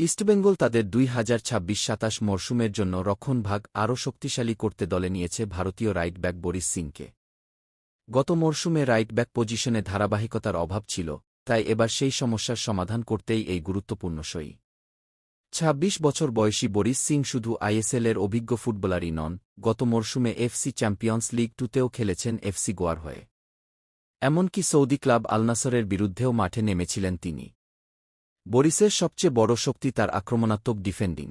ইস্টবেঙ্গল তাদের ২০২৬-২৭ মরশুমের জন্য রক্ষণভাগ আরও শক্তিশালী করতে দলে নিয়েছে ভারতীয় রাইট ব্যাক বরিস সিংকে। গত মরশুমে রাইট ব্যাক পজিশনে ধারাবাহিকতার অভাব ছিল, তাই এবার সেই সমস্যার সমাধান করতেই এই গুরুত্বপূর্ণ সই। ২৬ বছর বয়সী বরিস সিং শুধু আইএসএলের অভিজ্ঞ ফুটবলারই নন, গত মরশুমে এফসি চ্যাম্পিয়ন্স লিগ 2তেও খেলেছেন এফসি গোয়ার হয়ে। এমনকি সৌদি ক্লাব আল নাসরের বিরুদ্ধেও মাঠে নেমেছিলেন তিনি। বরিসের সবচেয়ে বড় শক্তি তার আক্রমণাত্মক ডিফেন্ডিং।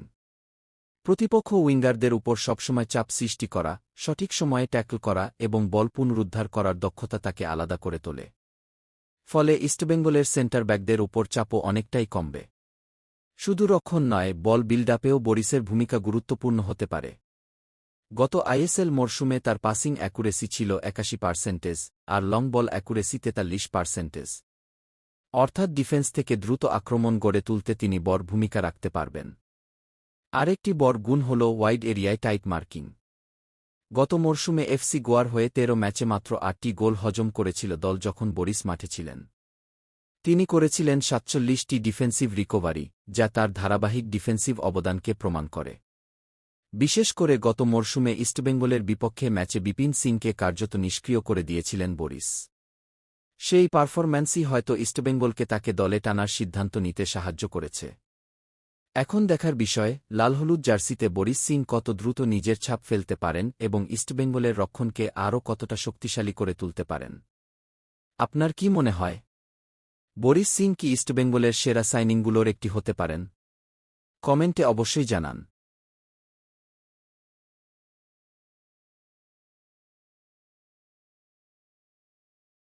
প্রতিপক্ষ উইঙ্গারদের উপর সবসময় চাপ সৃষ্টি করা, সঠিক সময়ে ট্যাকল করা এবং বল পুনরুদ্ধার করার দক্ষতা তাকে আলাদা করে তোলে। ফলে ইস্টবেঙ্গলের সেন্টার ব্যাকদের উপর চাপও অনেকটাই কমবে। শুধু রক্ষণ নয়, বল বিল্ড আপেও বরিসের ভূমিকা গুরুত্বপূর্ণ হতে পারে। গত আইএসএল মরশুমে তার পাসিং অ্যাকুরেসি ছিল ৮১%, আর লং বল অ্যাকুরেসি ৪৩%। অর্থাৎ ডিফেন্স থেকে দ্রুত আক্রমণ গড়ে তুলতে তিনি বড় ভূমিকা রাখতে পারবেন। আরেকটি বড় গুণ হল ওয়াইড এরিয়ায় টাইট মার্কিং। গত মরশুমে এফসি গোয়ার হয়ে ১৩ ম্যাচে মাত্র ৮টি গোল হজম করেছিল দল যখন বরিস মাঠে ছিলেন। তিনি করেছিলেন ৪৭টি ডিফেন্সিভ রিকভারি, যা তার ধারাবাহিক ডিফেন্সিভ অবদানকে প্রমাণ করে। বিশেষ করে গত মরশুমে ইস্টবেঙ্গলের বিপক্ষে ম্যাচে বিপিন সিংকে কার্যত নিষ্ক্রিয় করে দিয়েছিলেন বরিস। সেই পারফরম্যান্সই হয়তো ইস্টবেঙ্গলকে তাকে দলে টানার সিদ্ধান্ত নিতে সাহায্য করেছে। এখন দেখার বিষয়, লালহলুদ জার্সিতে বরিস সিং কত দ্রুত নিজের ছাপ ফেলতে পারেন এবং ইস্টবেঙ্গলের রক্ষণকে আরও কতটা শক্তিশালী করে তুলতে পারেন। আপনার কি মনে হয়? বরিস সিং কি ইস্টবেঙ্গলের সেরা সাইনিংগুলোর একটি হতে পারেন? কমেন্টে অবশ্যই জানান।